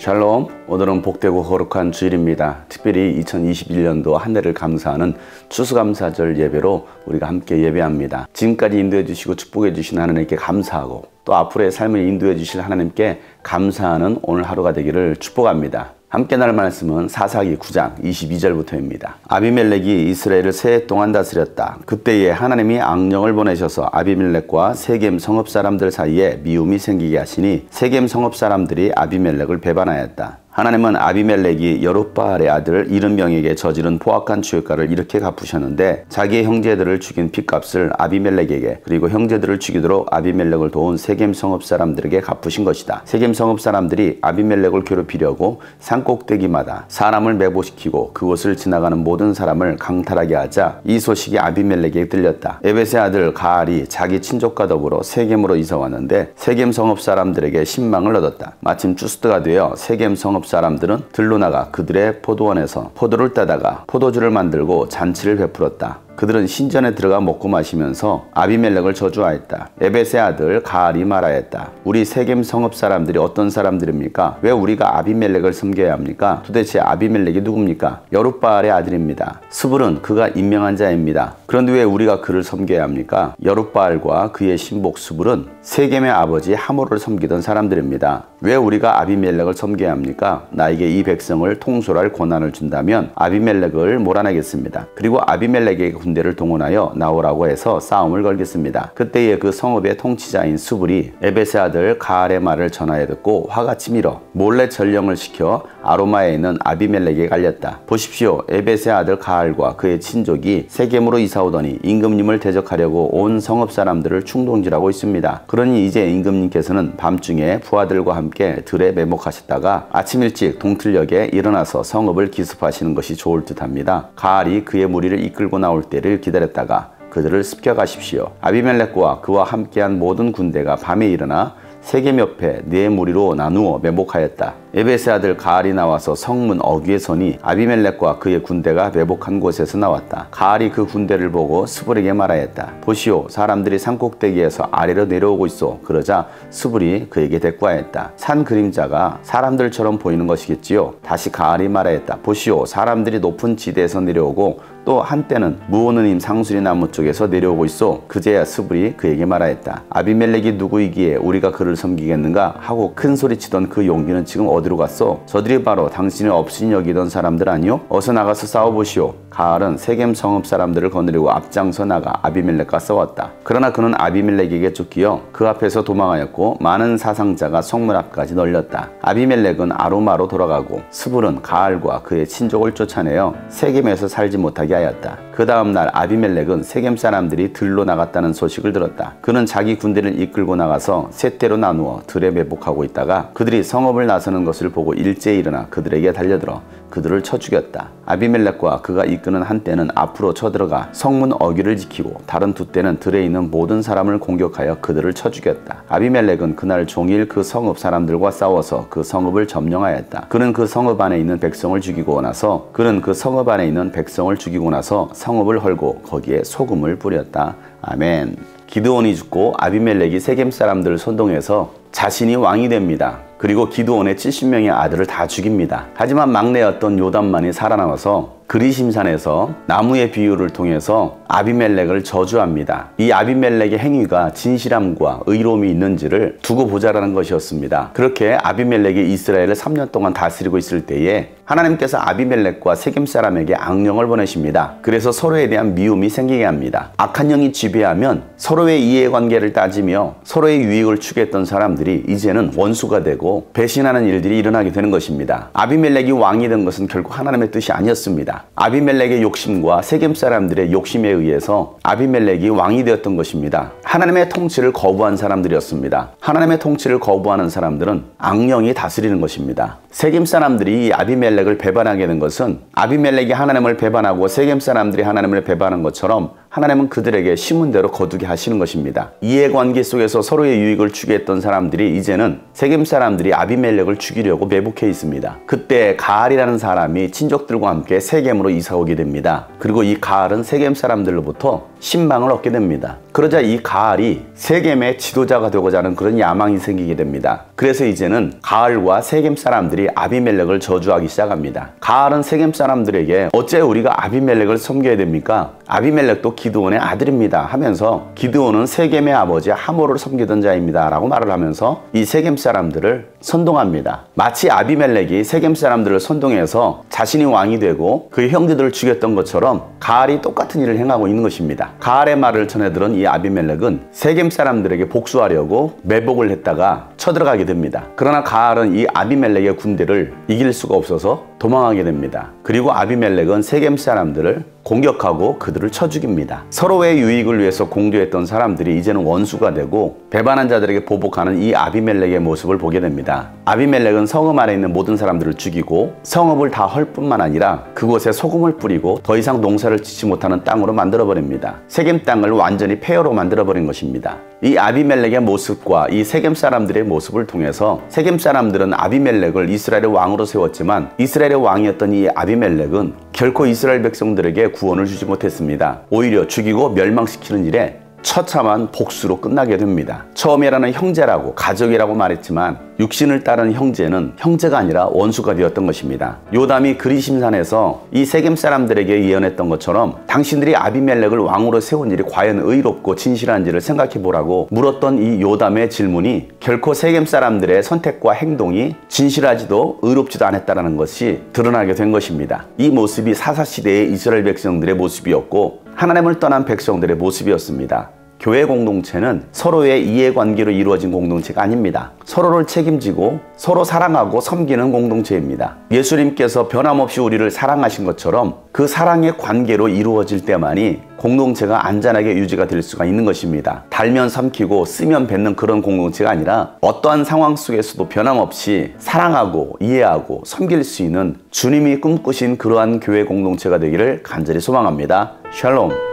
샬롬, 오늘은 복되고 거룩한 주일입니다. 특별히 2021년도 한 해를 감사하는 추수감사절 예배로 우리가 함께 예배합니다. 지금까지 인도해 주시고 축복해 주신 하나님께 감사하고 또 앞으로의 삶을 인도해 주실 하나님께 감사하는 오늘 하루가 되기를 축복합니다. 함께 나눌 말씀은 사사기 9장 22절부터입니다. 아비멜렉이 이스라엘을 세 해 동안 다스렸다. 그때에 하나님이 악령을 보내셔서 아비멜렉과 세겜 성읍 사람들 사이에 미움이 생기게 하시니 세겜 성읍 사람들이 아비멜렉을 배반하였다. 하나님은 아비멜렉이 여룻바알의 아들 70명에게 저지른 포악한 죄가를 이렇게 갚으셨는데 자기의 형제들을 죽인 핏값을 아비멜렉에게 그리고 형제들을 죽이도록 아비멜렉을 도운 세겜 성읍 사람들에게 갚으신 것이다. 세겜 성읍 사람들이 아비멜렉을 괴롭히려고 산꼭대기마다 사람을 매복시키고 그곳을 지나가는 모든 사람을 강탈하게 하자 이 소식이 아비멜렉에게 들렸다. 에벳의 아들 가알이 자기 친족과 더불어 세겜으로 이사 왔는데 세겜 성읍 사람들에게 신망을 얻었다. 마침 추수때가 되어 세겜 성읍 사람들은 들로 나가 그들의 포도원에서 포도를 따다가 포도주를 만들고 잔치를 베풀었다. 그들은 신전에 들어가 먹고 마시면서 아비멜렉을 저주하였다. 에벳의 아들 가알이 말하였다. 우리 세겜 성읍 사람들이 어떤 사람들입니까? 왜 우리가 아비멜렉을 섬겨야 합니까? 도대체 아비멜렉이 누굽니까? 여룻바알의 아들입니다. 스불은 그가 임명한 자입니다. 그런데 왜 우리가 그를 섬겨야 합니까? 여룻바알과 그의 신복 스불은 세겜의 아버지 하모를 섬기던 사람들입니다. 왜 우리가 아비멜렉을 섬겨야 합니까? 나에게 이 백성을 통솔할 권한을 준다면 아비멜렉을 몰아내겠습니다. 그리고 아비멜렉에게 군대를 동원하여 나오라고 해서 싸움을 걸겠습니다. 그때에 그 성읍의 통치자인 수불이 에벳의 아들 가알의 말을 전하여 듣고 화가 치밀어 몰래 전령을 시켜 아로마에 있는 아비멜렉에게 갈렸다. 보십시오. 에벳의 아들 가알과 그의 친족이 세겜으로 이사오더니 임금님을 대적하려고 온 성읍 사람들을 충동질하고 있습니다. 그러니 이제 임금님께서는 밤중에 부하들과 함께 들에 매복하셨다가 아침 일찍 동틀녘에 일어나서 성읍을 기습하시는 것이 좋을 듯합니다. 가알이 그의 무리를 이끌고 나올 때를 기다렸다가 그들을 습격하십시오. 아비멜렉과 그와 함께한 모든 군대가 밤에 일어나 세겜 옆에 네 무리로 나누어 매복하였다. 에벳의 아들 가알이 나와서 성문 어귀에 서니 아비멜렉과 그의 군대가 매복한 곳에서 나왔다. 가알이 그 군대를 보고 스불에게 말하였다. 보시오, 사람들이 산꼭대기에서 아래로 내려오고 있어. 그러자 스불이 그에게 대꾸하였다. 산 그림자가 사람들처럼 보이는 것이겠지요. 다시 가알이 말하였다. 보시오, 사람들이 높은 지대에서 내려오고 또 한때는 무오느님 상수리 나무 쪽에서 내려오고 있어. 그제야 스불이 그에게 말하였다. 아비멜렉이 누구이기에 우리가 그를 섬기겠는가 하고 큰 소리치던 그 용기는 지금 어디로 갔어? 저들이 바로 당신을 업신 여기던 사람들 아니요? 어서 나가서 싸워보시오. 가알은 세겜 성읍 사람들을 거느리고 앞장서 나가 아비멜렉과 싸웠다. 그러나 그는 아비멜렉에게 쫓기어 그 앞에서 도망하였고 많은 사상자가 성문 앞까지 널렸다. 아비멜렉은 아로마로 돌아가고 스불은 가알과 그의 친족을 쫓아내어 세겜에서 살지 못하게 하였다. 그 다음날 아비멜렉은 세겜 사람들이 들로 나갔다는 소식을 들었다. 그는 자기 군대를 이끌고 나가서 세 대로 나누어 들에 매복하고 있다가 그들이 성읍을 나서는 것을 보고 일제히 일어나 그들에게 달려들어 그들을 쳐 죽였다. 아비멜렉과 그가 이끄는 한 떼는 앞으로 쳐들어가 성문 어귀를 지키고 다른 두 떼는 들에 있는 모든 사람을 공격하여 그들을 쳐 죽였다. 아비멜렉은 그날 종일 그 성읍 사람들과 싸워서 그 성읍을 점령하였다. 그는 그 성읍 안에 있는 백성을 죽이고 나서 성읍을 헐고 거기에 소금을 뿌렸다. 아멘. 기드온이 죽고 아비멜렉이 세겜 사람들을 선동해서 자신이 왕이 됩니다. 그리고 기드온의 70명의 아들을 다 죽입니다. 하지만 막내였던 요담만이 살아남아서 그리심산에서 나무의 비유를 통해서 아비멜렉을 저주합니다. 이 아비멜렉의 행위가 진실함과 의로움이 있는지를 두고 보자라는 것이었습니다. 그렇게 아비멜렉이 이스라엘을 3년 동안 다스리고 있을 때에 하나님께서 아비멜렉과 세겜 사람에게 악령을 보내십니다. 그래서 서로에 대한 미움이 생기게 합니다. 악한 영이 지배하면 서로의 이해관계를 따지며 서로의 유익을 추구했던 사람들이 이제는 원수가 되고 배신하는 일들이 일어나게 되는 것입니다. 아비멜렉이 왕이 된 것은 결국 하나님의 뜻이 아니었습니다. 아비멜렉의 욕심과 세겜 사람들의 욕심에 의해서 아비멜렉이 왕이 되었던 것입니다. 하나님의 통치를 거부한 사람들이었습니다. 하나님의 통치를 거부하는 사람들은 악령이 다스리는 것입니다. 세겜 사람들이 이 아비멜렉을 배반하게 된 것은 아비멜렉이 하나님을 배반하고 세겜 사람들이 하나님을 배반한 것처럼 하나님은 그들에게 심은대로 거두게 하시는 것입니다. 이해관계 속에서 서로의 유익을 추구했던 사람들이 이제는 세겜 사람들이 아비멜렉을 죽이려고 매복해 있습니다. 그때 가알이라는 사람이 친족들과 함께 세겜으로 이사 오게 됩니다. 그리고 이 가알은 세겜 사람들로부터 신망을 얻게 됩니다. 그러자 이 가알이 세겜의 지도자가 되고자 하는 그런 야망이 생기게 됩니다. 그래서 이제는 가알과 세겜 사람들이 아비멜렉을 저주하기 시작합니다. 가알은 세겜 사람들에게 어째 우리가 아비멜렉을 섬겨야 됩니까? 아비멜렉도 기드온의 아들입니다 하면서 기드온은 세겜의 아버지 하모를 섬기던 자입니다 라고 말을 하면서 이 세겜 사람들을 선동합니다. 마치 아비멜렉이 세겜 사람들을 선동해서 자신이 왕이 되고 그의 형제들을 죽였던 것처럼 가알이 똑같은 일을 행하고 있는 것입니다. 가알의 말을 전해 들은 이 아비멜렉은 세겜 사람들에게 복수하려고 매복을 했다가 쳐들어가게 됩니다. 그러나 가알은 이 아비멜렉의 군대를 이길 수가 없어서 도망하게 됩니다. 그리고 아비멜렉은 세겜 사람들을 공격하고 그들을 쳐 죽입니다. 서로의 유익을 위해서 공조했던 사람들이 이제는 원수가 되고 배반한 자들에게 보복하는 이 아비멜렉의 모습을 보게 됩니다. 아비멜렉은 성읍 안에 있는 모든 사람들을 죽이고 성읍을 다 헐 뿐만 아니라 그곳에 소금을 뿌리고 더 이상 농사를 짓지 못하는 땅으로 만들어버립니다. 세겜 땅을 완전히 폐허로 만들어버린 것입니다. 이 아비멜렉의 모습과 이 세겜 사람들의 모습을 통해서 세겜 사람들은 아비멜렉을 이스라엘의 왕으로 세웠지만 이스라엘의 왕이었던 이 아비멜렉은 결코 이스라엘 백성들에게 구원을 주지 못했습니다. 오히려 죽이고 멸망시키는 일에 처참한 복수로 끝나게 됩니다. 처음에라는 형제라고 가족이라고 말했지만 육신을 따른 형제는 형제가 아니라 원수가 되었던 것입니다. 요담이 그리심산에서 이 세겜 사람들에게 예언했던 것처럼 당신들이 아비멜렉을 왕으로 세운 일이 과연 의롭고 진실한지를 생각해 보라고 물었던 이 요담의 질문이 결코 세겜 사람들의 선택과 행동이 진실하지도 의롭지도 않았다는 것이 드러나게 된 것입니다. 이 모습이 사사시대의 이스라엘 백성들의 모습이었고 하나님을 떠난 백성들의 모습이었습니다. 교회 공동체는 서로의 이해관계로 이루어진 공동체가 아닙니다. 서로를 책임지고 서로 사랑하고 섬기는 공동체입니다. 예수님께서 변함없이 우리를 사랑하신 것처럼 그 사랑의 관계로 이루어질 때만이 공동체가 안전하게 유지가 될 수가 있는 것입니다. 달면 삼키고 쓰면 뱉는 그런 공동체가 아니라 어떠한 상황 속에서도 변함없이 사랑하고 이해하고 섬길 수 있는 주님이 꿈꾸신 그러한 교회 공동체가 되기를 간절히 소망합니다. 샬롬.